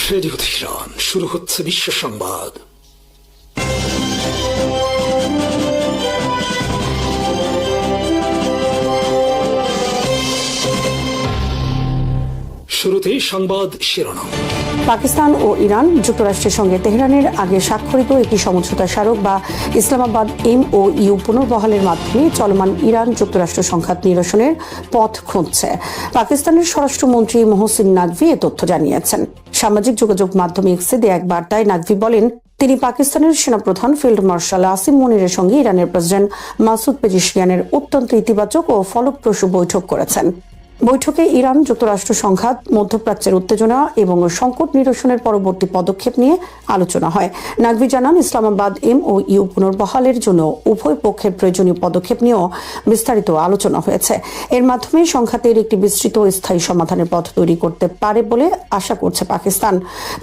Radio Tehran, শুরু হচ্ছে বিশ্ব সংবাদ। শুরুতেই সংবাদ শিরোনাম। পাকিস্তান ও ইরান যুক্তরাষ্ট্রের সঙ্গে তেহরানের আগে স্বাক্ষরিত একটি সমঝোতা স্মারক বা ইসলামাবাদ MOU পুনর্বহালের মাধ্যমে চলমান ইরান যুক্তরাষ্ট্র সংঘাত নিরসনের পথ খুঁজছে। পাকিস্তানের স্বরাষ্ট্রমন্ত্রী মোহসিন নাকভি এ তথ্য জানিয়েছেন। সামাজিক যোগাযোগ মাধ্যম এক্সে দেয়া এক বার্তায় নাকভি বলেন, তিনি পাকিস্তানের সেনাপ্রধান ফিল্ড মার্শাল আসিম মনিরের সঙ্গে ইরানের প্রেসিডেন্ট মাসুদ পেজিশকিয়ানের অত্যন্ত ইতিবাচক ও ফলপ্রসূ বৈঠক করেছেন। বৈঠকে ইরান যুক্তরাষ্ট্র সংঘাত, মধ্যপ্রাচ্যের উত্তেজনা এবং সংকট নিরসনের পরবর্তী পদক্ষেপ নিয়ে আলোচনা হয়। নাকভি জানান, ইসলামাবাদ MOU পুনর্বহালের জন্য উভয় পক্ষের প্রয়োজনীয় পদক্ষেপ নিয়েও বিস্তারিত আলোচনা হয়েছে। এর মাধ্যমে সংঘাতের একটি বিস্তৃত ও স্থায়ী সমাধানের পথ তৈরি করতে পারে বলে আশা করছে পাকিস্তান।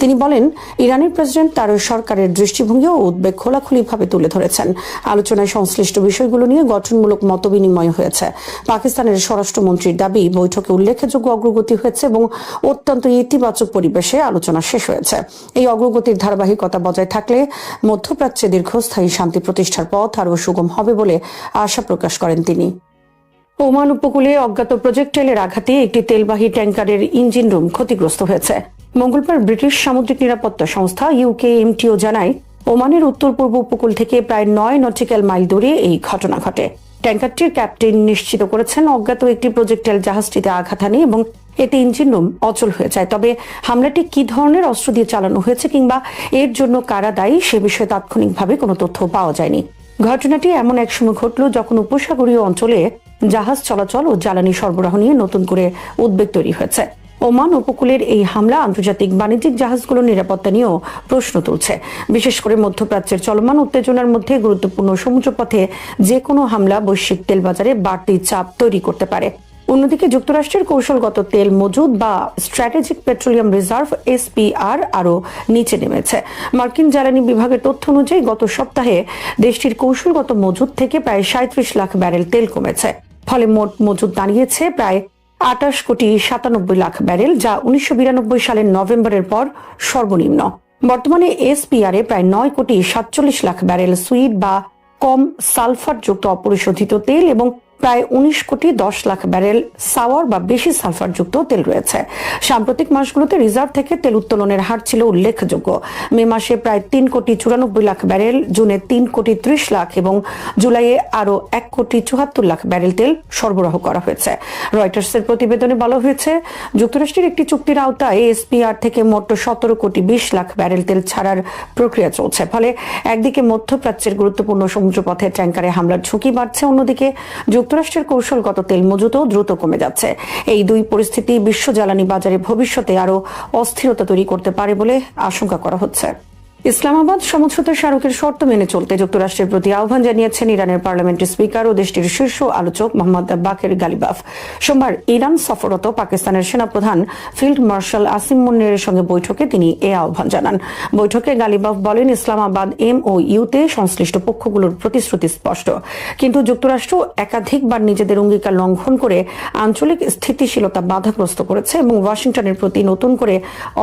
তিনি বলেন, ইরানের প্রেসিডেন্ট তার সরকারের দৃষ্টিভঙ্গি ও উদ্বেগ খোলাখুলিভাবে তুলে ধরেছেন। আলোচনায় সংশ্লিষ্ট বিষয়গুলো নিয়ে গঠনমূলক মতবিনিময় হয়েছে। পাকিস্তানের স্বরাষ্ট্রমন্ত্রীর দাবি, বৈঠকে উল্লেখযোগ্য অগ্রগতি হয়েছে এবং অত্যন্ত ইতিবাচক পরিবেশে আলোচনা শেষ হয়েছে। এই অগ্রগতির ধারাবাহিকতা বজায় থাকলে মধ্যপ্রাচ্যে দীর্ঘস্থায়ী শান্তি প্রতিষ্ঠার পথ আরও সুগম হবে বলে আশা প্রকাশ করেন তিনি। ওমান উপকূলে অজ্ঞাত প্রজেক্টাইলের আঘাতে একটি তেলবাহী ট্যাঙ্কারের ইঞ্জিন রুম ক্ষতিগ্রস্ত হয়েছে। মঙ্গলবার ব্রিটিশ সামুদ্রিক নিরাপত্তা সংস্থা UKMTO জানায়, ওমানের উত্তর পূর্ব উপকূল থেকে প্রায় 9 নটিক্যাল মাইল দূরে এই ঘটনা ঘটে। ট্যাঙ্কারটির ক্যাপ্টেন নিশ্চিত করেছেন, অজ্ঞাত একটি প্রজেক্টাইল জাহাজটিতে আঘাত হানে এবং এতে ইঞ্জিন রুম অচল হয়ে যায়। তবে হামলাটি কি ধরনের অস্ত্র দিয়ে চালানো হয়েছে কিংবা এর জন্য কারা দায়ী সে বিষয়ে তাৎক্ষণিকভাবে কোনো তথ্য পাওয়া যায়নি। ঘটনাটি এমন এক সময় ঘটল যখন উপসাগরীয় অঞ্চলে জাহাজ চলাচল ও জ্বালানি সরবরাহ নিয়ে নতুন করে উদ্বেগ তৈরি হয়েছে। ওমান উপকূলের এই হামলা আন্তর্জাতিক বাণিজ্যিক জাহাজগুলোর নিরাপত্তা নিয়েও প্রশ্ন তুলছে। বিশেষ করে মধ্যপ্রাচ্যের চলমান উত্তেজনার মধ্যে গুরুত্বপূর্ণ সমুদ্রপথে যে কোনো হামলা বৈশ্বিক তেল বাজারে বাড়তি চাপ তৈরি করতে পারে। অন্যদিকে যুক্তরাষ্ট্রের কৌশলগত তেল মজুদ বা স্ট্র্যাটেজিক পেট্রোলিয়াম রিজার্ভ SPR আরও নিচে নেমেছে। মার্কিন জ্বালানি বিভাগের তথ্য অনুযায়ী গত সপ্তাহে দেশটির কৌশলগত মজুদ থেকে প্রায় 37 লাখ ব্যারেল তেল কমেছে। ফলে মোট মজুদ দাঁড়িয়েছে প্রায় 28,97,00,000 ব্যারেল, যা 1992 সালের নভেম্বরের পর সর্বনিম্ন। বর্তমানে SPR এ প্রায় 9,47,00,000 ব্যারেল সুইট বা কম সালফারযুক্ত অপরিশোধিত তেল এবং প্রায় 19,10,00,000 ব্যারেল সাওয়ার বা বেশি সালফারযুক্ত তেল রয়েছে। সাম্প্রতিক মাসগুলোতে রিজার্ভ থেকে তেল উত্তোলনের হার ছিল উল্লেখযোগ্য। মে মাসে প্রায় 3,94,00,000 ব্যারেল, জুনে 3,30,00,000 এবং জুলাইয়ে আরও 1,74,00,000 ব্যারেল তেল সরবরাহ করা হয়েছে। রয়টার্সের প্রতিবেদনে বলা হয়েছে, যুক্তরাষ্ট্রের একটি চুক্তির আওতায় SPR থেকে মোট 17,20,00,000 ব্যারেল তেল ছাড়ার প্রক্রিয়া চলছে। ফলে একদিকে মধ্যপ্রাচ্যের গুরুত্বপূর্ণ সমুদ্রপথে ট্যাঙ্কারে হামলার ঝুঁকি বাড়ছে, অন্যদিকে যুক্তরাষ্ট্রের কৌশলগত তেল মজুতও দ্রুত কমে যাচ্ছে। এই দুই পরিস্থিতি বিশ্ব জ্বালানি বাজারে ভবিষ্যতে আরও অস্থিরতা তৈরি করতে পারে বলে আশঙ্কা করা হচ্ছে। ইসলামাবাদ সমঝোতা স্মারকের শর্ত মেনে চলতে যুক্তরাষ্ট্রের প্রতি আহ্বান জানিয়েছেন ইরানের পার্লামেন্টের স্পিকার ও দেশটির শীর্ষ আলোচক মোহাম্মদ বাকের গালিবাফ। সোমবার ইরান সফররত পাকিস্তানের সেনাপ্রধান ফিল্ড মার্শাল আসিম মনিরের সঙ্গে বৈঠকে তিনি এ আহ্বান জানান। বৈঠকে গালিবাফ বলেন, ইসলামাবাদ MOU-তে সংশ্লিষ্ট পক্ষগুলোর প্রতিশ্রুতি স্পষ্ট, কিন্তু যুক্তরাষ্ট্র একাধিকবার নিজেদের অঙ্গীকার লঙ্ঘন করে আঞ্চলিক স্থিতিশীলতা বাধাগ্রস্ত করেছে এবং ওয়াশিংটনের প্রতি নতুন করে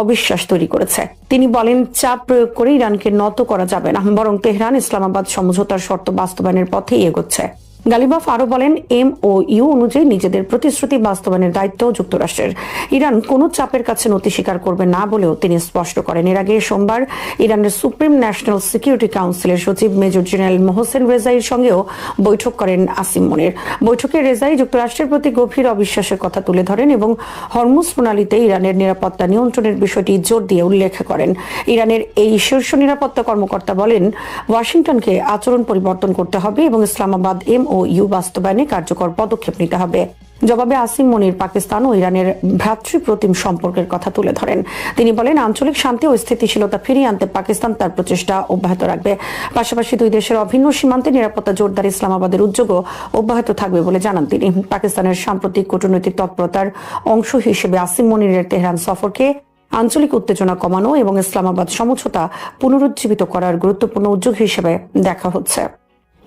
অবিশ্বাস তৈরি করেছে। তিনি বলেন, চাপ প্রয়োগ করে ইরানকে নত করা যাবে না, বরং তেহরান ইসলামাবাদ সমঝোতার শর্ত বাস্তবায়নের পথেই এগোচ্ছে। গালিবাফ আরো বলেন, MOU অনুযায়ী নিজেদের প্রতিশ্রুতি বাস্তবায়নের দায়িত্ব যুক্তরাষ্ট্রের। ইরান কোনো চাপের কাছে নতি স্বীকার করবে না বলেও তিনি স্পষ্ট করেন। এর আগে সোমবার ইরানের সুপ্রিম ন্যাশনাল সিকিউরিটি কাউন্সিলের সচিব মেজর জেনারেল মোহসেন রেজাইর সঙ্গেও বৈঠক করেন আসিম মনির। বৈঠকে রেজাই যুক্তরাষ্ট্রের প্রতি গভীর অবিশ্বাসের কথা তুলে ধরেন এবং হরমুজ প্রণালীতে ইরানের নিরাপত্তা নিয়ন্ত্রণের বিষয়টি জোর দিয়ে উল্লেখ করেন। ইরানের এই শীর্ষ নিরাপত্তা কর্মকর্তা বলেন, ওয়াশিংটনকে আচরণ পরিবর্তন করতে হবে এবং ইসলামাবাদ MOU বাস্তবায়নে কার্যকর পদক্ষেপ নিতে হবে। জবাবে আসিম মনির পাকিস্তান ও ইরানের ভ্রাতৃপ্রতিম সম্পর্কের কথা তুলে ধরেন। তিনি বলেন, আঞ্চলিক শান্তি ও স্থিতিশীলতা ফিরিয়ে আনতে পাকিস্তান তার প্রচেষ্টা অব্যাহত রাখবে। পাশাপাশি দুই দেশের অভিন্ন সীমান্তে নিরাপত্তা জোরদার ইসলামাবাদের উদ্যোগও অব্যাহত থাকবে বলে জানান তিনি। পাকিস্তানের সাম্প্রতিক কূটনৈতিক তৎপরতার অংশ হিসেবে আসিম মনিরের তেহরান সফরকে আঞ্চলিক উত্তেজনা কমানো এবং ইসলামাবাদ সমঝোতা পুনরুজ্জীবিত করার গুরুত্বপূর্ণ উদ্যোগ হিসেবে দেখা হচ্ছে।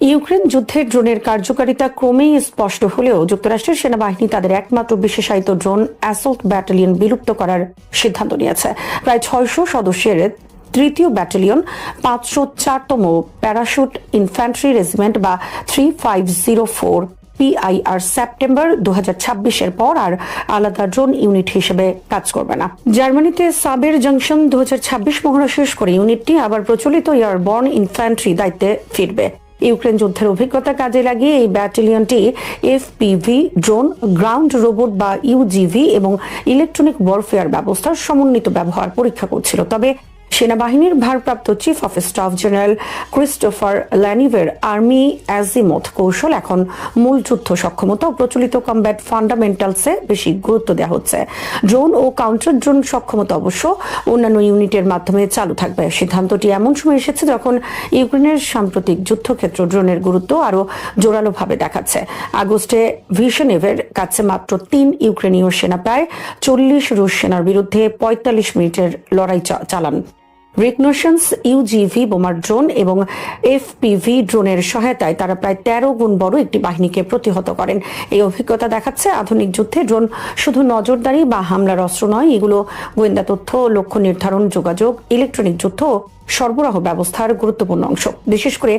ইউক্রেন যুদ্ধের ড্রোনের কার্যকারিতা ক্রমেই স্পষ্ট হলেও যুক্তরাষ্ট্রের সেনাবাহিনী তাদের একমাত্র বিশেষায়িত ড্রোন অ্যাসল্ট ব্যাটালিয়ন বিলুপ্ত করার সিদ্ধান্ত নিয়েছে। প্রায় ৬০০ সদস্যের তৃতীয় ব্যাটালিয়ন ৫০৪তম প্যারাশুট ইনফ্যান্ট্রি রেজিমেন্ট বা 3504 PIR সেপ্টেম্বর 2026-এর পর আর আলাদা ড্রোন ইউনিট হিসেবে কাজ করবে না। জার্মানিতে সাবের জাংশন 2026 মহড়া শেষ করে ইউনিটটি আবার প্রচলিত এয়ারবর্ন ইনফ্যান্ট্রি দায়িত্বে ফিরবে। ইউক্রেন যুদ্ধের অভিজ্ঞতা কাজে লাগিয়ে এই ব্যাটালিয়নটি FPV ড্রোন, গ্রাউন্ড রোবট বা UGV এবং ইলেকট্রনিক ওয়ারফেয়ার ব্যবস্থার সমন্বিত ব্যবহার পরীক্ষা করছিল। তবে সেনাবাহিনীর ভারপ্রাপ্ত chief of staff general Christopher ল্যানিভের আর্মি অ্যাজিমথ কৌশল এখন মূল যুদ্ধ সক্ষমতা ও প্রচলিত কমব্যাট ফান্ডামেন্টালসে বেশি গুরুত্ব দেওয়া হচ্ছে। ড্রোন ও কাউন্টার ড্রোন সক্ষমতা অবশ্য অন্যান্য ইউনিটের মাধ্যমে চালু থাকবে। সিদ্ধান্তটি এমন সময় এসেছে যখন ইউক্রেনের সাম্প্রতিক যুদ্ধক্ষেত্র ড্রোনের গুরুত্ব আরও জোরালোভাবে দেখাচ্ছে। আগস্টে ভিশনেভের কাছে মাত্র 3 ইউক্রেনীয় সেনা প্রায় 40 রুশ সেনার বিরুদ্ধে 45 মিনিটের লড়াই চালান। রিকনোশেন্স UGV বোমার ড্রোন এবং FPV ড্রোনের সহায়তায় তারা প্রায় 13 গুণ বড় একটি বাহিনীকে প্রতিহত করেন। এই অভিজ্ঞতা দেখাচ্ছে আধুনিক যুদ্ধে ড্রোন শুধু নজরদারি বা হামলার অস্ত্র নয়, এগুলো গোয়েন্দা তথ্য, লক্ষ্য নির্ধারণ, যোগাযোগ, ইলেকট্রনিক যুদ্ধ সরবরাহ ব্যবস্থার গুরুত্বপূর্ণ অংশ। বিশেষ করে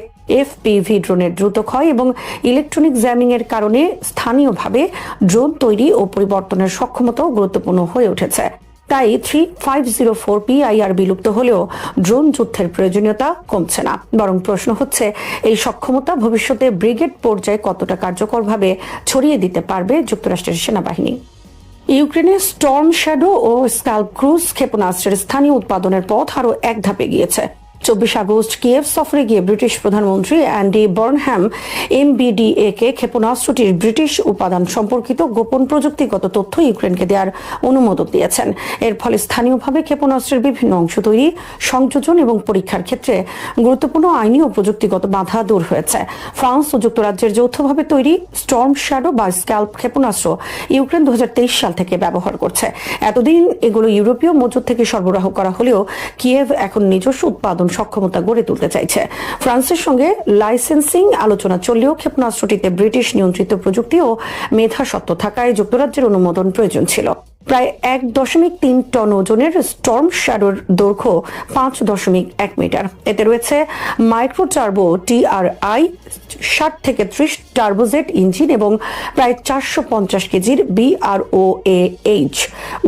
FPV ড্রোনের দ্রুত ক্ষয় এবং ইলেকট্রনিক জ্যামিং এর কারণে স্থানীয়ভাবে ড্রোন তৈরি ও পরিবর্তনের সক্ষমতাও গুরুত্বপূর্ণ হয়ে উঠেছে। তাই 3504 PIR বিলুপ্ত হলেও ড্রোন যুদ্ধের প্রয়োজনীয়তা কমছে না, বরং প্রশ্ন হচ্ছে এই সক্ষমতা ভবিষ্যতে ব্রিগেড পর্যায়ে কতটা কার্যকরভাবে ছড়িয়ে দিতে পারবে যুক্তরাষ্ট্রের সেনাবাহিনী। ইউক্রেনে স্টর্ম শ্যাডো ও স্ক্যাল্প ক্রুজ ক্ষেপণাস্ত্রের স্থানীয় উৎপাদনের পথ আরও এক ধাপে গিয়েছে। 24 আগস্ট কিয়েভ সফরে গিয়ে ব্রিটিশ প্রধানমন্ত্রী অ্যান্ডি বার্নহ্যাম MBDA কে ক্ষেপণাস্ত্রটির ব্রিটিশ উপাদান সম্পর্কিত গোপন প্রযুক্তিগত তথ্য ইউক্রেনকে দেওয়ার অনুমোদন দিয়েছেন। এর ফলে স্থানীয়ভাবে ক্ষেপণাস্ত্রের বিভিন্ন অংশ তৈরি, সংযোজন এবং পরীক্ষার ক্ষেত্রে গুরুত্বপূর্ণ আইনি ও প্রযুক্তিগত বাধা দূর হয়েছে। ফ্রান্স ও যুক্তরাজ্যের যৌথভাবে তৈরি স্টর্ম শ্যাডো বা স্ক্যাল্প ক্ষেপণাস্ত্র ইউক্রেন 2023 সাল থেকে ব্যবহার করছে। এতদিন এগুলো ইউরোপীয় মজুদ থেকে সরবরাহ করা হলেও কিয়েভ এখন নিজস্ব উৎপাদন সক্ষমতা গড়ে তুলতে চাইছে। ফ্রান্সের সঙ্গে লাইসেন্সিং আলোচনা চললেও ক্ষেপণাস্ত্রটিতে ব্রিটিশ নিয়ন্ত্রিত প্রযুক্তি ও মেধাস্বত্ব থাকায় যুক্তরাজ্যের অনুমোদন প্রয়োজন ছিল। প্রায় 1.3 টন ওজনের স্টর্ম শ্যাডোর দৈর্ঘ্য 5.1 মিটার। এতে রয়েছে মাইক্রো টার্বো TRI 60 থেকে 30 টার্বোজেট ইঞ্জিন এবং প্রায় 450 কেজির BROAH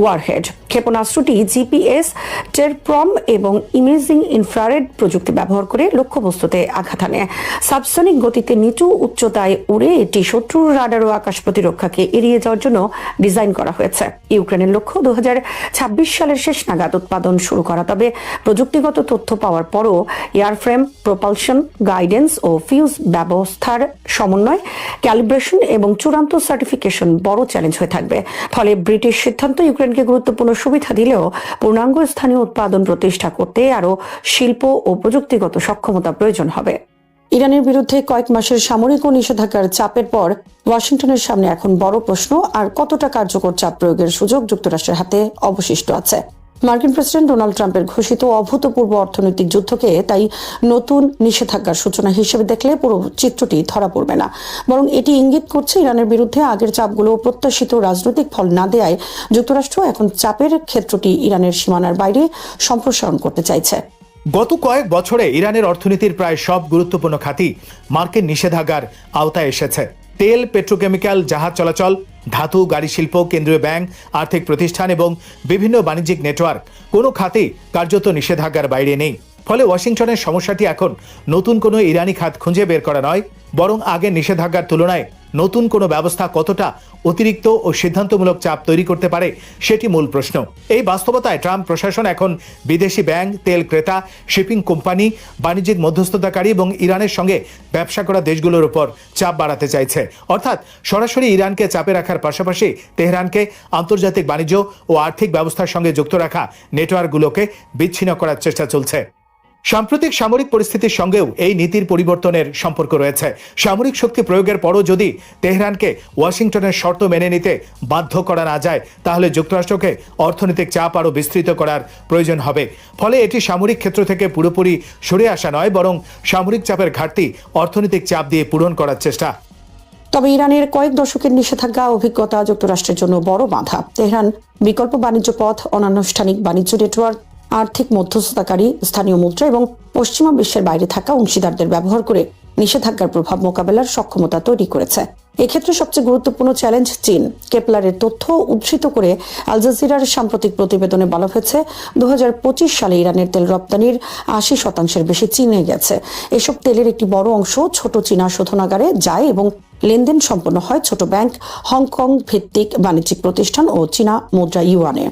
ওয়ারহেড। ক্ষেপণাস্ত্রটি GPS, টেরপ্রম এবং ইমেজিং ইনফ্রারেড প্রযুক্তি ব্যবহার করে লক্ষ্যবস্তুতে আঘাত হানে। সাবসনিক গতিতে নিচু উচ্চতায় উড়ে এটি শত্রুর রাডার ও আকাশ প্রতিরক্ষাকে এড়িয়ে যাওয়ার জন্য ডিজাইন করা হয়েছে। ইউক্রেনের লক্ষ্য 2026 সালের শেষ নাগাদ উৎপাদন শুরু করা। তবে প্রযুক্তিগত তথ্য পাওয়ার পরও এয়ারফ্রেম, প্রপালশন, গাইডেন্স ও ফিউজ ব্যবস্থার সমন্বয়, ক্যালিব্রেশন এবং চূড়ান্ত সার্টিফিকেশন বড় চ্যালেঞ্জ হয়ে থাকবে। ফলে ব্রিটিশ সিদ্ধান্ত ইউক্রেনকে গুরুত্বপূর্ণ সুবিধা দিলেও পূর্ণাঙ্গ স্থানীয় উৎপাদন প্রতিষ্ঠা করতে আরও শিল্প ও প্রযুক্তিগত সক্ষমতা প্রয়োজন হবে। ইরানের বিরুদ্ধে কয়েক মাসের সামরিক ও নিষেধাজ্ঞার চাপের পর ওয়াশিংটনের সামনে এখন বড় প্রশ্ন, আর কতটা কার্যকর চাপ প্রয়োগের সুযোগ যুক্তরাষ্ট্রের হাতে অবশিষ্ট আছে। মার্কিন প্রেসিডেন্ট ডোনাল্ড ট্রাম্পের ঘোষিত অভূতপূর্ব অর্থনৈতিক যুদ্ধকে তাই নতুন নিষেধাজ্ঞার সূচনা হিসেবে দেখলে পুরো চিত্রটি ধরা পড়বে না, বরং এটি ইঙ্গিত করছে ইরানের বিরুদ্ধে আগের চাপগুলো প্রত্যাশিত রাজনৈতিক ফল না দেয়ায় যুক্তরাষ্ট্র এখন চাপের ক্ষেত্রটি ইরানের সীমানার বাইরে সম্প্রসারণ করতে চাইছে। গত কয়েক বছরে ইরানের অর্থনীতির প্রায় সব গুরুত্বপূর্ণ খাতই মার্কিন নিষেধাজ্ঞার আওতায় এসেছে। তেল, পেট্রোকেমিক্যাল, জাহাজ চলাচল, ধাতু, গাড়ি শিল্প, কেন্দ্রীয় ব্যাংক, আর্থিক প্রতিষ্ঠান এবং বিভিন্ন বাণিজ্যিক নেটওয়ার্ক কোনো খাতেই কার্যত নিষেধাজ্ঞার বাইরে নেই। ফলে ওয়াশিংটনের সমস্যাটি এখন নতুন কোনো ইরানি খাত খুঁজে বের করা নয়, বরং আগের নিষেধাজ্ঞার তুলনায় নতুন কোনো ব্যবস্থা কতটা অতিরিক্ত ও সিদ্ধান্তমূলক চাপ তৈরি করতে পারে সেটি মূল প্রশ্ন। এই বাস্তবতায় ট্রাম্প প্রশাসন এখন বিদেশি ব্যাংক, তেল ক্রেতা, শিপিং কোম্পানি, বাণিজ্যিক মধ্যস্থতাকারী এবং ইরানের সঙ্গে ব্যবসা করা দেশগুলোর উপর চাপ বাড়াতে চাইছে। অর্থাৎ সরাসরি ইরানকে চাপে রাখার পাশাপাশি তেহরানকে আন্তর্জাতিক বাণিজ্য ও আর্থিক ব্যবস্থার সঙ্গে যুক্ত রাখা নেটওয়ার্কগুলোকে বিচ্ছিন্ন করার চেষ্টা চলছে। সাম্প্রতিক সামরিক পরিস্থিতির সঙ্গেও এই নীতির পরিবর্তনের সম্পর্ক রয়েছে। সামরিক শক্তি প্রয়োগের পরও যদি তেহরানকে ওয়াশিংটনের শর্ত মেনে নিতে বাধ্য করা না যায়, তাহলে যুক্তরাষ্ট্রকে অর্থনৈতিক চাপ আরও বিস্তৃত করার প্রয়োজন হবে। ফলে এটি সামরিক ক্ষেত্র থেকে পুরোপুরি সরে আসা নয়, বরং সামরিক চাপের ঘাটতি অর্থনৈতিক চাপ দিয়ে পূরণ করার চেষ্টা। তবে ইরানের কয়েক দশকের নিষেধাজ্ঞা অভিজ্ঞতা যুক্তরাষ্ট্রের জন্য বড় বাধা। তেহরান বিকল্প বাণিজ্য পথ, অনানুষ্ঠানিক বাণিজ্য নেটওয়ার্ক, আর্থিক মধ্যস্থতাকারী, স্থানীয় মুদ্রা এবং পশ্চিমা বিশ্বের বাইরে থাকা অংশীদারদের ব্যবহার করে নিষেধাজ্ঞার প্রভাব মোকাবেলার সক্ষমতা তৈরি করেছে। এক্ষেত্রে সবচেয়ে গুরুত্বপূর্ণ চ্যালেঞ্জ চীন। কেপলারের তথ্য উদ্ধৃত করে আল জাজিরার সাম্প্রতিক প্রতিবেদনে বলা হয়েছে, 2025 সালে ইরানের তেল রপ্তানির 80% বেশি চীনে গেছে। এসব তেলের একটি বড় অংশ ছোট চীনা শোধনাগারে যায় এবং লেনদেন সম্পন্ন হয় ছোট ব্যাংক, হংকং ভিত্তিক বাণিজ্যিক প্রতিষ্ঠান ও চীনা মুদ্রা ইউয়ানে।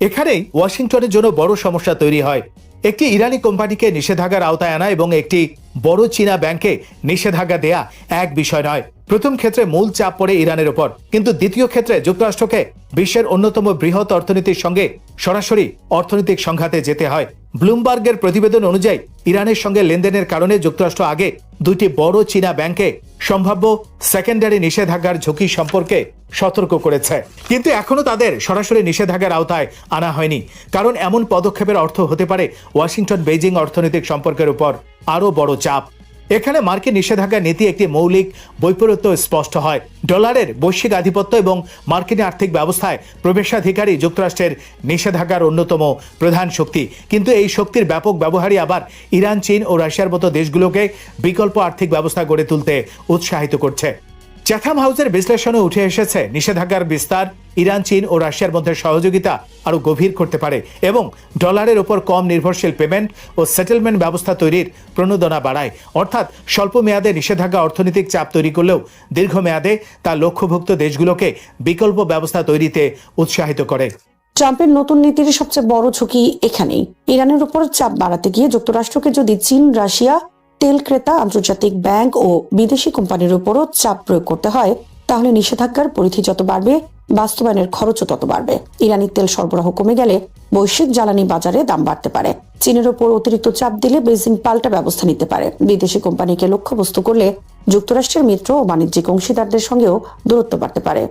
এখানেই ওয়াশিংটনের জন্য বড় সমস্যা তৈরি হয়। একটি ইরানি কোম্পানিকে নিষেধাজ্ঞার আওতায় আনা এবং একটি বড় চীনা ব্যাংকে নিষেধাজ্ঞা দেয়া এক বিষয় নয়। প্রথম ক্ষেত্রে মূল চাপ পড়ে ইরানের উপর, কিন্তু দ্বিতীয় ক্ষেত্রে যুক্তরাষ্ট্রকে বিশ্বের অন্যতম বৃহৎ অর্থনীতির সঙ্গে সরাসরি অর্থনৈতিক সংঘাতে যেতে হয়। ব্লুমবার্গের প্রতিবেদন অনুযায়ী ইরানের সঙ্গে লেনদেনের কারণে যুক্তরাষ্ট্র আগে দুইটি বড় চীনা ব্যাংকে সম্ভাব্য সেকেন্ডারি নিষেধাজ্ঞার ঝুঁকি সম্পর্কে সতর্ক করেছে, কিন্তু এখনো তাদের সরাসরি নিষেধাজ্ঞার আওতায় আনা হয়নি। কারণ এমন পদক্ষেপের অর্থ হতে পারে ওয়াশিংটন বেইজিং অর্থনৈতিক সম্পর্কের উপর আরও বড় চাপ। এখানে মার্কিন নিষেধাজ্ঞা নীতি একটি মৌলিক বৈপরীত্য স্পষ্ট হয়। ডলারের বৈশ্বিক আধিপত্য এবং মার্কিন আর্থিক ব্যবস্থায় প্রবেশাধিকারী যুক্তরাষ্ট্রের নিষেধাজ্ঞার অন্যতম প্রধান শক্তি, কিন্তু এই শক্তির ব্যাপক ব্যবহারই আবার ইরান, চীন ও রাশিয়ার মতো দেশগুলোকে বিকল্প আর্থিক ব্যবস্থা গড়ে তুলতে উৎসাহিত করছে। চ্যাথাম হাউসের বিশ্লেষণে উঠে এসেছে, নিষেধাজ্ঞার বিস্তার ইরান, চীন ও রাশিয়ার মধ্যে সহযোগিতা আরও গভীর করতে পারে এবং ডলারের উপর কম নির্ভরশীল পেমেন্ট ও সেটেলমেন্ট ব্যবস্থা তৈরির প্রণোদনা বাড়ায়। অর্থাৎ স্বল্প মেয়াদে নিষেধাজ্ঞা অর্থনৈতিক চাপ তৈরি করলেও দীর্ঘমেয়াদে তা লক্ষ্যভুক্ত দেশগুলোকে বিকল্প ব্যবস্থা তৈরিতে উৎসাহিত করে। ট্রাম্পের নতুন নীতির সবচেয়ে বড় ঝুঁকি এখানেই। ইরানের উপর চাপ বাড়াতে গিয়ে যুক্তরাষ্ট্রকে যদি চীন, রাশিয়া, তেল ক্রেতা, আন্তর্জাতিক ব্যাংক ও বিদেশি কোম্পানির উপরও চাপ প্রয়োগ করতে হয়, তাহলে নিষেধাজ্ঞার পরিধি যত বাড়বে, বাস্তবায়নের খরচও তত বাড়বে। ইরানি তেল সরবরাহ কমে গেলে বৈশ্বিক জ্বালানি বাজারে দাম বাড়তে পারে। চীনের উপর অতিরিক্ত চাপ দিলে বেইজিং পাল্টা ব্যবস্থা নিতে পারে। বিদেশি কোম্পানিকে লক্ষ্যবস্তু করলে যুক্তরাষ্ট্রের মিত্র ও বাণিজ্যিক অংশীদারদের সঙ্গেও দূরত্ব বাড়তে পারে।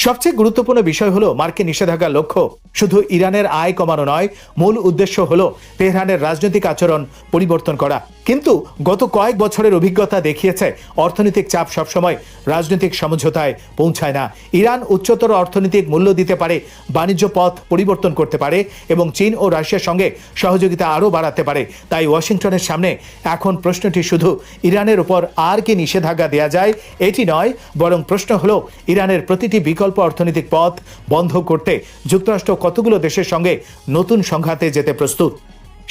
সবচেয়ে গুরুত্বপূর্ণ বিষয় হলো, মার্কিন নিষেধাজ্ঞার লক্ষ্য শুধু ইরানের আয় কমানো নয়, মূল উদ্দেশ্য হলো তেহরানের রাজনৈতিক আচরণ পরিবর্তন করা। কিন্তু গত কয়েক বছরের অভিজ্ঞতা দেখিয়েছে, অর্থনৈতিক চাপ সবসময় রাজনৈতিক সমঝোতায় পৌঁছায় না। ইরান উচ্চতর অর্থনৈতিক মূল্য দিতে পারে, বাণিজ্য পথ পরিবর্তন করতে পারে এবং চীন ও রাশিয়ার সঙ্গে সহযোগিতা আরও বাড়াতে পারে। তাই ওয়াশিংটনের সামনে এখন প্রশ্নটি শুধু ইরানের উপর আর কি নিষেধাজ্ঞা দেওয়া যায় এটি নয়, বরং প্রশ্ন হলো ইরানের প্রতিটি বিকল্প অর্থনৈতিক পথ বন্ধ করতে যুক্তরাষ্ট্র কতগুলো দেশের সঙ্গে নতুন সংঘাতে যেতে প্রস্তুত।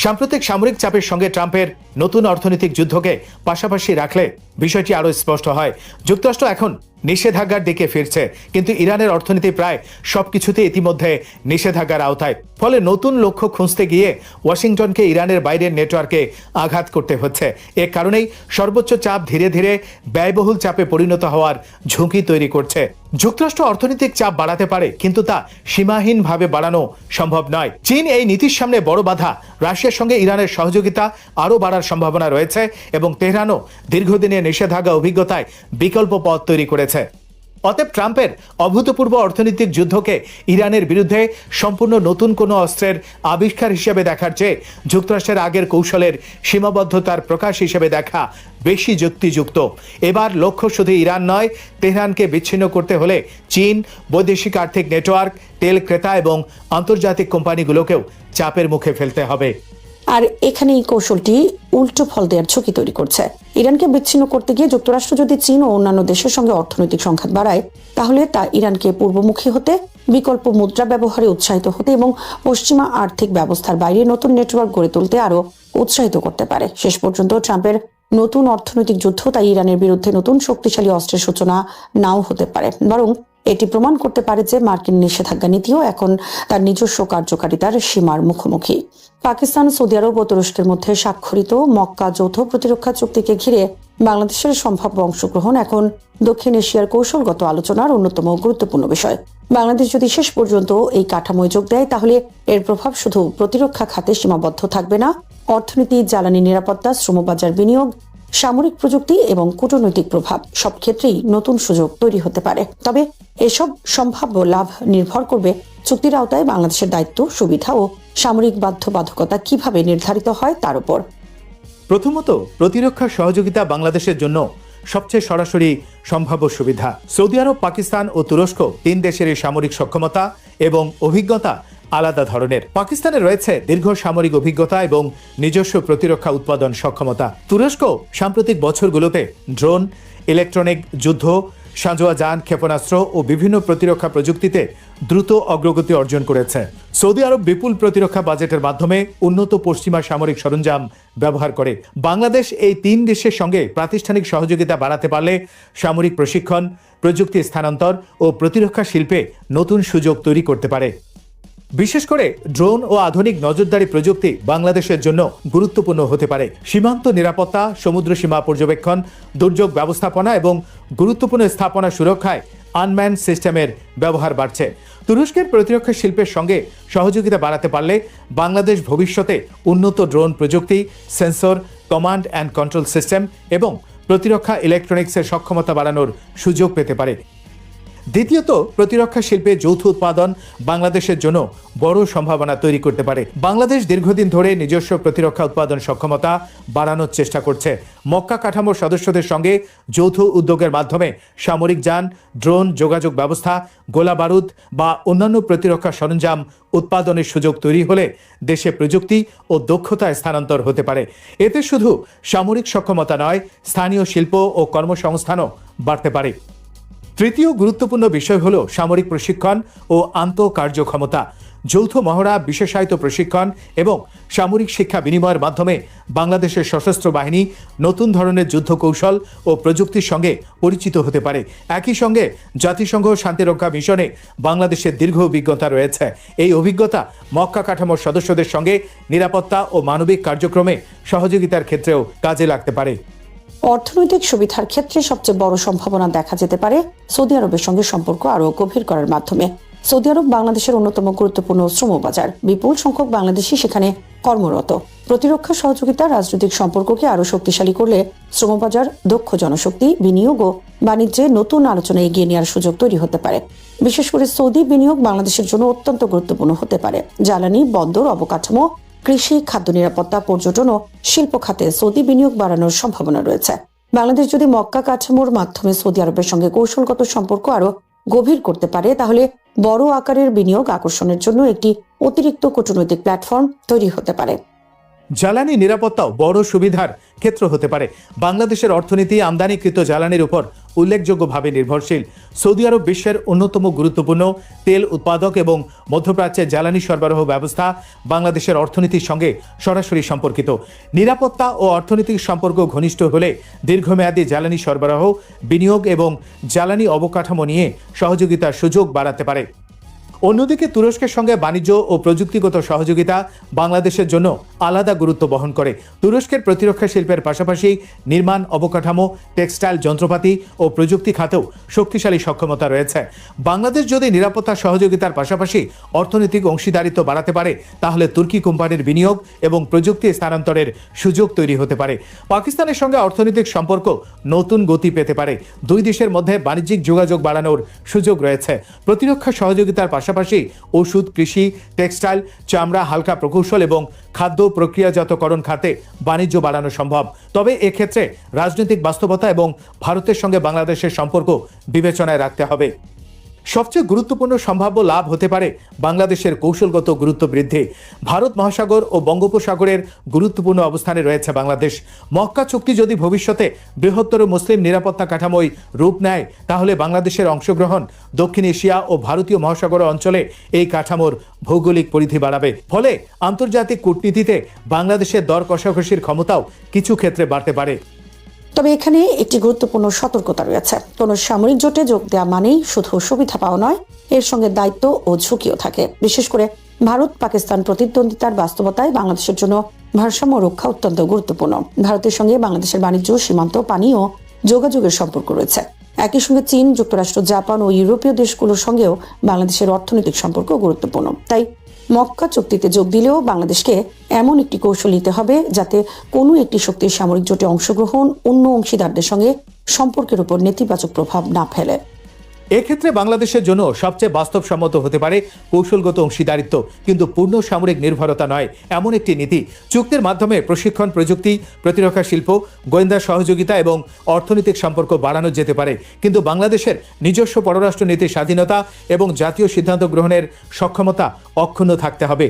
সাম্প্রতিক সামরিক চাপের সঙ্গে ট্রাম্পের নতুন অর্থনৈতিক যুদ্ধকে পাশাপাশি রাখলে বিষয়টি আরও স্পষ্ট হয়। যুক্তরাষ্ট্র এখন নিষেধাজ্ঞার দিকে ফিরছে, কিন্তু ইরানের অর্থনীতি প্রায় সবকিছুতে ইতিমধ্যে নিষেধাজ্ঞার আওতায়। ফলে নতুন লক্ষ্য খুঁজতে গিয়ে ওয়াশিংটনকে ইরানের বাইরের নেটওয়ার্কে আঘাত করতে হচ্ছে। এ কারণেই সর্বোচ্চ চাপ ধীরে ধীরে ব্যয়বহুল চাপে পরিণত হওয়ার ঝুঁকি তৈরি করছে। যুক্তরাষ্ট্র অর্থনৈতিক চাপ বাড়াতে পারে, কিন্তু তা সীমাহীনভাবে বাড়ানো সম্ভব নয়। চীন এই নীতির সামনে বড় বাধা। রাশিয়ার সঙ্গে ইরানের সহযোগিতা আরও বাড়ার সম্ভাবনা রয়েছে এবং তেহরানও দীর্ঘদিনের নিষেধাজ্ঞা অভিজ্ঞতায় বিকল্প পথ তৈরি করেছে। অতএব ট্রাম্পের অভূতপূর্ব অর্থনৈতিক যুদ্ধকে ইরানের বিরুদ্ধে সম্পূর্ণ নতুন কোনো অস্ত্রের আবিষ্কার হিসেবে দেখার চেয়ে যুক্তরাষ্ট্রের আগের কৌশলের সীমাবদ্ধতার প্রকাশ হিসেবে দেখা বেশি যুক্তিযুক্ত। এবার লক্ষ্য শুধু ইরান নয়, তেহরানকে বিচ্ছিন্ন করতে হলে চীন, বৈদেশিক আর্থিক নেটওয়ার্ক, তেল ক্রেতা এবং আন্তর্জাতিক কোম্পানিগুলোকেও চাপের মুখে ফেলতে হবে। আর এখানে এই কৌশলটি উল্টো ফল দেওয়ার ঝুঁকি তৈরি করছে। ইরানকে বিচ্ছিন্ন করতে গিয়ে যুক্তরাষ্ট্র যদি চীন ও অন্যান্য দেশের সঙ্গে অর্থনৈতিক সংঘাত বাড়ায়, তাহলে তা ইরানকে পূর্বমুখী হতে, বিকল্প মুদ্রা ব্যবহারে উৎসাহিত হতে এবং পশ্চিমা আর্থিক ব্যবস্থার বাইরে নতুন নেটওয়ার্ক গড়ে তুলতে আরও উৎসাহিত করতে পারে। শেষ পর্যন্ত ট্রাম্পের নতুন অর্থনৈতিক যুদ্ধ তাই ইরানের বিরুদ্ধে নতুন শক্তিশালী অস্ত্রের সূচনা নাও হতে পারে, বরং এটি প্রমাণ করতে পারে যে মার্কিন নিষেধাজ্ঞা নীতিও এখন তার নিজস্ব কার্যকারিতার সীমার মুখোমুখি। পাকিস্তান, সৌদি আরব ও তুরস্কের মধ্যে স্বাক্ষরিত মক্কা যৌথ প্রতিরক্ষা চুক্তিকে ঘিরে বাংলাদেশের সম্ভাব্য অংশগ্রহণ এখন দক্ষিণ এশিয়ার কৌশলগত আলোচনার অন্যতম গুরুত্বপূর্ণ বিষয়। বাংলাদেশ যদি শেষ পর্যন্ত এই কাঠামোয় যোগ দেয় তাহলে এর প্রভাব শুধু প্রতিরক্ষা খাতে সীমাবদ্ধ থাকবে না, অর্থনীতি, জ্বালানি নিরাপত্তা, শ্রমবাজার বিনিয়োগ, সামরিক প্রযুক্তি এবং কূটনৈতিক প্রভাব সব ক্ষেত্রেই নতুন সুযোগ তৈরি হতে পারে। তবে এসব সম্ভাব্য লাভ নির্ভর করবে চুক্তির আওতায় বাংলাদেশের দায়িত্ব, সুবিধা ও সামরিক বাধ্যবাধকতা কিভাবে নির্ধারিত হয় তার উপর। প্রথমত, প্রতিরক্ষা সহযোগিতা বাংলাদেশের জন্য সবচেয়ে সরাসরি সম্ভাব্য সুবিধা। সৌদি আরব, পাকিস্তান ও তুরস্ক তিন দেশের এই সামরিক সক্ষমতা এবং অভিজ্ঞতা আলাদা ধরনের। পাকিস্তানে রয়েছে দীর্ঘ সামরিক অভিজ্ঞতা এবং নিজস্ব প্রতিরক্ষা উৎপাদন সক্ষমতা। তুরস্ক সাম্প্রতিক বছরগুলোতে ড্রোন, ইলেকট্রনিক যুদ্ধ, সাঁজোয়া যান, ক্ষেপণাস্ত্র ও বিভিন্ন প্রতিরক্ষা প্রযুক্তিতে দ্রুত অগ্রগতি অর্জন করেছে। সৌদি আরব বিপুল প্রতিরক্ষা বাজেটের মাধ্যমে উন্নত পশ্চিমা সামরিক সরঞ্জাম ব্যবহার করে। বাংলাদেশ এই তিন দেশের সঙ্গে প্রাতিষ্ঠানিক সহযোগিতা বাড়াতে পারলে সামরিক প্রশিক্ষণ, প্রযুক্তি স্থানান্তর ও প্রতিরক্ষা শিল্পে নতুন সুযোগ তৈরি করতে পারে। বিশেষ করে ড্রোন ও আধুনিক নজরদারি প্রযুক্তি বাংলাদেশের জন্য গুরুত্বপূর্ণ হতে পারে। সীমান্ত নিরাপত্তা, সমুদ্র সীমা পর্যবেক্ষণ, দুর্যোগ ব্যবস্থাপনা এবং গুরুত্বপূর্ণ স্থাপনা সুরক্ষায় আনম্যান সিস্টেমের ব্যবহার বাড়ছে। তুরস্কের প্রতিরক্ষা শিল্পের সঙ্গে সহযোগিতা বাড়াতে পারলে বাংলাদেশ ভবিষ্যতে উন্নত ড্রোন প্রযুক্তি, sensor, command and control system এবং প্রতিরক্ষা ইলেকট্রনিক্সের সক্ষমতা বাড়ানোর সুযোগ পেতে পারে। দ্বিতীয়ত, প্রতিরক্ষা শিল্পে যৌথ উৎপাদন বাংলাদেশের জন্য বড় সম্ভাবনা তৈরি করতে পারে। বাংলাদেশ দীর্ঘদিন ধরে নিজস্ব প্রতিরক্ষা উৎপাদন সক্ষমতা বাড়ানোর চেষ্টা করছে। মক্কা কাঠামোর সদস্যদের সঙ্গে যৌথ উদ্যোগের মাধ্যমে সামরিক যান, ড্রোন, যোগাযোগ ব্যবস্থা, গোলা বারুদ বা অন্যান্য প্রতিরক্ষা সরঞ্জাম উৎপাদনের সুযোগ তৈরি হলে দেশে প্রযুক্তি ও দক্ষতা স্থানান্তর হতে পারে। এতে শুধু সামরিক সক্ষমতা নয়, স্থানীয় শিল্প ও কর্মসংস্থানও বাড়তে পারে। তৃতীয় গুরুত্বপূর্ণ বিষয় হল সামরিক প্রশিক্ষণ ও আন্তঃকার্যক্ষমতা। যৌথ মহড়া, বিশেষায়িত প্রশিক্ষণ এবং সামরিক শিক্ষা বিনিময়ের মাধ্যমে বাংলাদেশের সশস্ত্র বাহিনী নতুন ধরনের যুদ্ধ কৌশল ও প্রযুক্তির সঙ্গে পরিচিত হতে পারে। একই সঙ্গে জাতিসংঘ শান্তিরক্ষা মিশনে বাংলাদেশের দীর্ঘ অভিজ্ঞতা রয়েছে। এই অভিজ্ঞতা মক্কা কাঠামোর সদস্যদের সঙ্গে নিরাপত্তা ও মানবিক কার্যক্রমে সহযোগিতার ক্ষেত্রেও কাজে লাগতে পারে। অর্থনৈতিক সুবিধার ক্ষেত্রে সবচেয়ে বড় সম্ভাবনা দেখা যেতে পারে সৌদি আরবের সঙ্গে সম্পর্ক আরও গভীর করার মাধ্যমে। সৌদি আরব বাংলাদেশের অন্যতম গুরুত্বপূর্ণ শ্রমবাজার, বিপুল সংখ্যক বাংলাদেশি সেখানে কর্মরত। প্রতিরক্ষা সহযোগিতা রাজনৈতিক সম্পর্ককে আরও শক্তিশালী করলে শ্রমবাজার, দক্ষ জনশক্তি, বিনিয়োগ ও বাণিজ্যে নতুন আলোচনা এগিয়ে নেওয়ার সুযোগ তৈরি হতে পারে। বিশেষ করে সৌদি বিনিয়োগ বাংলাদেশের জন্য অত্যন্ত গুরুত্বপূর্ণ হতে পারে। জ্বালানি, বন্দর, অবকাঠামো, কৃষি, খাদ্য নিরাপত্তা, পর্যটন ও শিল্প খাতে সৌদি বিনিয়োগ বাড়ানোর সম্ভাবনা রয়েছে। বাংলাদেশ যদি মক্কা কাঠামোর মাধ্যমে সৌদি আরবের সঙ্গে কৌশলগত সম্পর্ক আরও গভীর করতে পারে তাহলে বড় আকারের বিনিয়োগ আকর্ষণের জন্য একটি অতিরিক্ত কূটনৈতিক প্ল্যাটফর্ম তৈরি হতে পারে। জ্বালানি নিরাপত্তাও বড় সুবিধার ক্ষেত্র হতে পারে। বাংলাদেশের অর্থনীতি আমদানিকৃত জ্বালানির উপর উল্লেখযোগ্যভাবে নির্ভরশীল। সৌদি আরব বিশ্বের অন্যতম গুরুত্বপূর্ণ তেল উৎপাদক এবং মধ্যপ্রাচ্যের জ্বালানি সরবরাহ ব্যবস্থা বাংলাদেশের অর্থনীতির সঙ্গে সরাসরি সম্পর্কিত। নিরাপত্তা ও অর্থনৈতিক সম্পর্ক ঘনিষ্ঠ হলে দীর্ঘমেয়াদী জ্বালানি সরবরাহ, বিনিয়োগ এবং জ্বালানি অবকাঠামো নিয়ে সহযোগিতার সুযোগ বাড়াতে পারে। অন্যদিকে তুরস্কের সঙ্গে বাণিজ্য ও প্রযুক্তিগত সহযোগিতা বাংলাদেশের জন্য আলাদা গুরুত্ব বহন করে। তুরস্কের প্রতিরক্ষা শিল্পের পাশাপাশি নির্মাণ অবকাঠামো, টেক্সটাইল, যন্ত্রপাতি ও প্রযুক্তি খাতেও শক্তিশালী সক্ষমতা রয়েছে। বাংলাদেশ যদি নিরাপত্তা সহযোগিতার পাশাপাশি অর্থনৈতিক অংশীদারিত্ব বাড়াতে পারে তাহলে তুর্কি কোম্পানির বিনিয়োগ এবং প্রযুক্তি স্থানান্তরের সুযোগ তৈরি হতে পারে। পাকিস্তানের সঙ্গে অর্থনৈতিক সম্পর্ক নতুন গতি পেতে পারে। দুই দেশের মধ্যে বাণিজ্যিক যোগাযোগ বাড়ানোর সুযোগ রয়েছে। প্রতিরক্ষা সহযোগিতার পাশাপাশি ওষুধ, কৃষি, টেক্সটাইল, চামড়া, হালকা প্রকৌশল এবং খাদ্য প্রক্রিয়াজাতকরণ খাতে বাণিজ্য বাড়ানো সম্ভব। তবে এক্ষেত্রে রাজনৈতিক বাস্তবতা এবং ভারতের সঙ্গে বাংলাদেশের সম্পর্ক বিবেচনায় রাখতে হবে। সবচেয়ে গুরুত্বপূর্ণ সম্ভাব্য লাভ হতে পারে বাংলাদেশের কৌশলগত গুরুত্ব বৃদ্ধি। ভারত মহাসাগর ও বঙ্গোপসাগরের গুরুত্বপূর্ণ অবস্থানে রয়েছে বাংলাদেশ। মক্কা চুক্তি যদি ভবিষ্যতে বৃহত্তর মুসলিম নিরাপত্তা কাঠামোয় রূপ নেয় তাহলে বাংলাদেশের অংশগ্রহণ দক্ষিণ এশিয়া ও ভারতীয় মহাসাগর অঞ্চলে এই কাঠামোর ভৌগোলিক পরিধি বাড়াবে। ফলে আন্তর্জাতিক কূটনীতিতে বাংলাদেশের দর কষাকষির ক্ষমতাও কিছু ক্ষেত্রে বাড়তে পারে। তবে এখানে একটি গুরুত্বপূর্ণ সতর্কতা রয়েছে। কোন সামরিক জোটে যোগ দেওয়া মানেই শুধু সুবিধা পাওয়া নয়, এর সঙ্গে দায়িত্ব ও ঝুঁকিও থাকে। বিশেষ করে ভারত পাকিস্তান প্রতিদ্বন্দ্বিতার বাস্তবতায় বাংলাদেশের জন্য ভারসাম্য রক্ষা অত্যন্ত গুরুত্বপূর্ণ। ভারতের সঙ্গে বাংলাদেশের বাণিজ্য, সীমান্ত, পানি ও যোগাযোগের সম্পর্ক রয়েছে। একই সঙ্গে চীন, যুক্তরাষ্ট্র, জাপান ও ইউরোপীয় দেশগুলোর সঙ্গেও বাংলাদেশের অর্থনৈতিক সম্পর্ক গুরুত্বপূর্ণ। তাই মক্কা চুক্তিতে যোগ দিলেও বাংলাদেশকে এমন একটি কৌশল নিতে হবে যাতে কোনো একটি শক্তির সামরিক জোটে অংশগ্রহণ অন্য অংশীদারদের সঙ্গে সম্পর্কের উপর নেতিবাচক প্রভাব না ফেলে। এক্ষেত্রে বাংলাদেশের জন্য সবচেয়ে বাস্তবসম্মত হতে পারে কৌশলগত অংশীদারিত্ব, কিন্তু পূর্ণ সামরিক নির্ভরতা নয় এমন একটি নীতি। চুক্তির মাধ্যমে প্রশিক্ষণ, প্রযুক্তি, প্রতিরক্ষা শিল্প, গোয়েন্দা সহযোগিতা এবং অর্থনৈতিক সম্পর্ক বাড়ানো যেতে পারে, কিন্তু বাংলাদেশের নিজস্ব পররাষ্ট্র নীতির স্বাধীনতা এবং জাতীয় সিদ্ধান্ত গ্রহণের সক্ষমতা অক্ষুণ্ণ থাকতে হবে।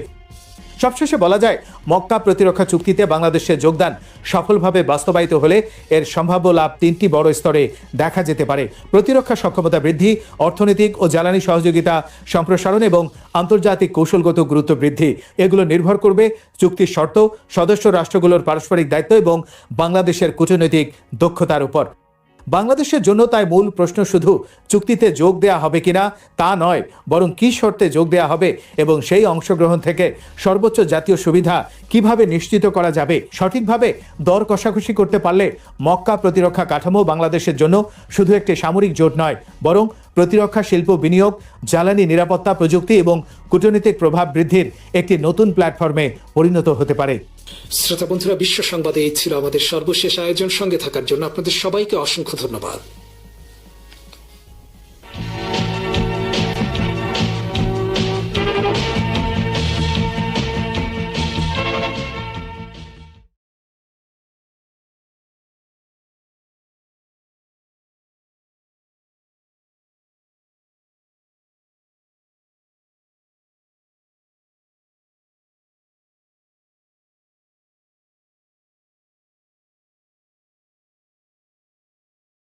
সবশেষে বলা যায়, মক্কা প্রতিরক্ষা চুক্তিতে বাংলাদেশের যোগদান সফলভাবে বাস্তবায়িত হলে এর সম্ভাব্য লাভ তিনটি বড় স্তরে দেখা যেতে পারে: প্রতিরক্ষা সক্ষমতা বৃদ্ধি, অর্থনৈতিক ও জ্বালানি সহযোগিতা সম্প্রসারণ এবং আন্তর্জাতিক কৌশলগত গুরুত্ব বৃদ্ধি। এগুলো নির্ভর করবে চুক্তির শর্ত, সদস্য রাষ্ট্রগুলোর পারস্পরিক দায়িত্ব এবং বাংলাদেশের কূটনৈতিক দক্ষতার উপর। বাংলাদেশের জন্য তাই মূল প্রশ্ন শুধু চুক্তিতে যোগ দেয়া হবে কিনা তা নয়, বরং কী শর্তে যোগ দেয়া হবে এবং সেই অংশগ্রহণ থেকে সর্বোচ্চ জাতীয় সুবিধা কিভাবে নিশ্চিত করা যাবে। সঠিকভাবে দর কষাকষি করতে পারলে মক্কা প্রতিরক্ষা কাঠামো বাংলাদেশের জন্য শুধু একটি সামরিক জোট নয়, বরং প্রতিরক্ষা শিল্প বিনিয়োগ, জ্বালানি নিরাপত্তা, প্রযুক্তি এবং কূটনৈতিক প্রভাব বৃদ্ধির একটি নতুন প্ল্যাটফর্মে পরিণত হতে পারে। শ্রোতা বন্ধুরা, বিশ্ব সংবাদে এই ছিল আমাদের সর্বশেষ আয়োজন। সঙ্গে থাকার জন্য আপনাদের সবাইকে অসংখ্য ধন্যবাদ।